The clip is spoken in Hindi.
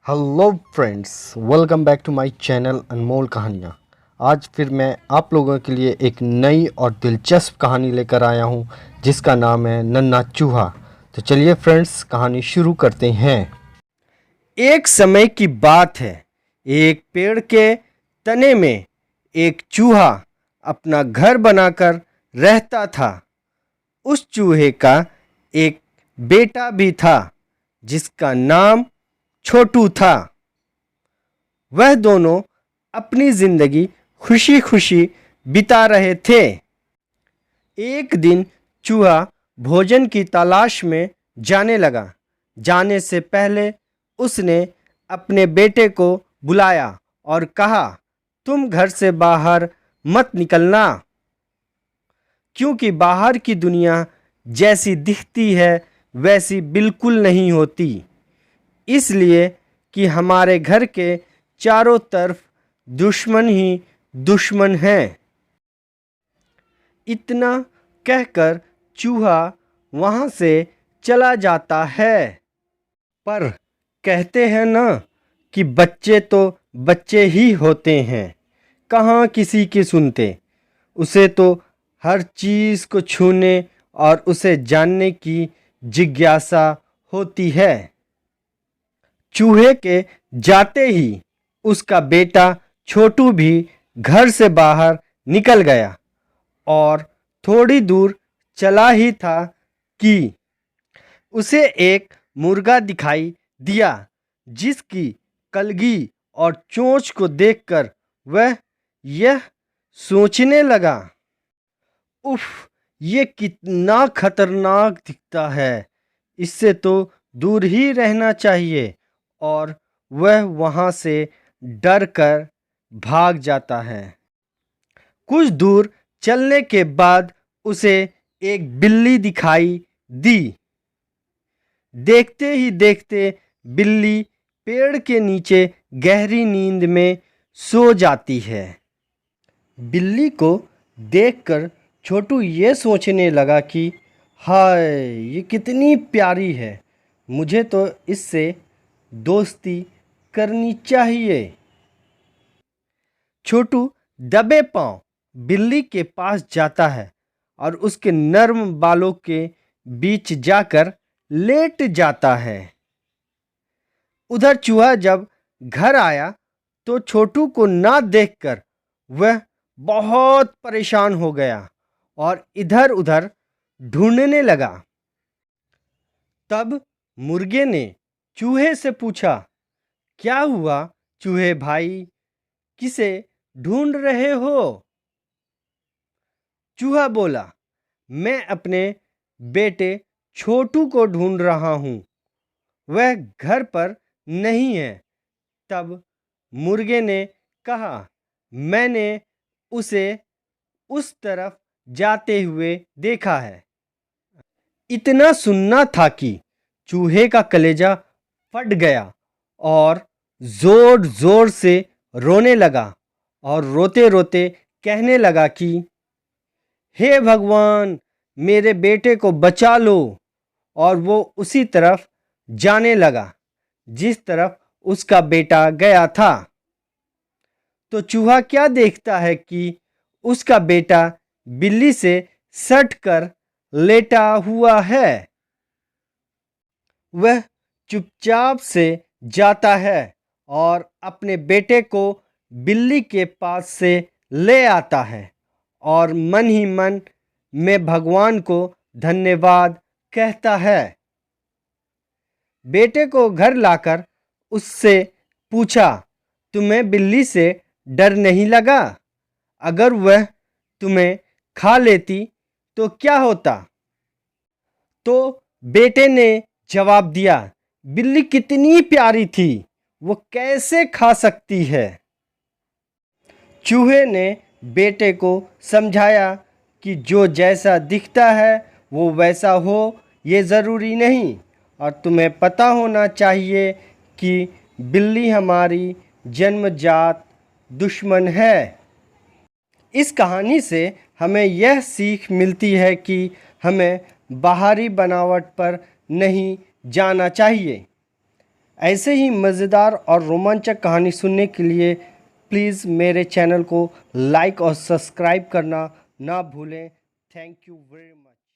Hello friends, welcome back to my channel Anmol Kahaniyan. आज फिर मैं आप लोगों के लिए एक नई और दिलचस्प कहानी लेकर आया हूँ जिसका नाम है नन्हा चूहा। तो चलिए फ्रेंड्स, कहानी शुरू करते हैं। एक समय की बात है, एक पेड़ के तने में एक चूहा अपना घर बनाकर रहता था। उस चूहे का एक बेटा भी था जिसका नाम छोटू था। वह दोनों अपनी जिंदगी खुशी खुशी बिता रहे थे। एक दिन चूहा भोजन की तलाश में जाने लगा। जाने से पहले उसने अपने बेटे को बुलाया और कहा, तुम घर से बाहर मत निकलना, क्योंकि बाहर की दुनिया जैसी दिखती है वैसी बिल्कुल नहीं होती। इसलिए कि हमारे घर के चारों तरफ दुश्मन ही दुश्मन हैं। इतना कहकर चूहा वहाँ से चला जाता है। पर कहते हैं ना कि बच्चे तो बच्चे ही होते हैं, कहाँ किसी की सुनते। उसे तो हर चीज़ को छूने और उसे जानने की जिज्ञासा होती है। चूहे के जाते ही उसका बेटा छोटू भी घर से बाहर निकल गया और थोड़ी दूर चला ही था कि उसे एक मुर्गा दिखाई दिया, जिसकी कलगी और चोंच को देखकर वह यह सोचने लगा, उफ, ये कितना खतरनाक दिखता है, इससे तो दूर ही रहना चाहिए। और वह वहाँ से डर कर भाग जाता है। कुछ दूर चलने के बाद उसे एक बिल्ली दिखाई दी। देखते ही देखते बिल्ली पेड़ के नीचे गहरी नींद में सो जाती है। बिल्ली को देखकर छोटू ये सोचने लगा कि हाय, ये कितनी प्यारी है, मुझे तो इससे दोस्ती करनी चाहिए। छोटू दबे पांव बिल्ली के पास जाता है और उसके नर्म बालों के बीच जाकर लेट जाता है। उधर चूहा जब घर आया तो छोटू को ना देखकर वह बहुत परेशान हो गया और इधर उधर ढूंढने लगा। तब मुर्गे ने चूहे से पूछा, क्या हुआ चूहे भाई, किसे ढूंढ रहे हो? चूहा बोला, मैं अपने बेटे छोटू को ढूंढ रहा हूँ, वह घर पर नहीं है। तब मुर्गे ने कहा, मैंने उसे उस तरफ जाते हुए देखा है। इतना सुनना था कि चूहे का कलेजा फट गया और जोर जोर से रोने लगा और रोते रोते कहने लगा कि हे भगवान, मेरे बेटे को बचा लो। और वो उसी तरफ जाने लगा जिस तरफ उसका बेटा गया था। तो चूहा क्या देखता है कि उसका बेटा बिल्ली से सट कर लेटा हुआ है। वह चुपचाप से जाता है और अपने बेटे को बिल्ली के पास से ले आता है और मन ही मन में भगवान को धन्यवाद कहता है। बेटे को घर लाकर उससे पूछा, तुम्हें बिल्ली से डर नहीं लगा? अगर वह तुम्हें खा लेती तो क्या होता? तो बेटे ने जवाब दिया, बिल्ली कितनी प्यारी थी, वो कैसे खा सकती है? चूहे ने बेटे को समझाया कि जो जैसा दिखता है वो वैसा हो, ये ज़रूरी नहीं, और तुम्हें पता होना चाहिए कि बिल्ली हमारी जन्मजात दुश्मन है। इस कहानी से हमें यह सीख मिलती है कि हमें बाहरी बनावट पर नहीं जाना चाहिए। ऐसे ही मज़ेदार और रोमांचक कहानी सुनने के लिए प्लीज़ मेरे चैनल को लाइक और सब्सक्राइब करना ना भूलें। Thank you very much.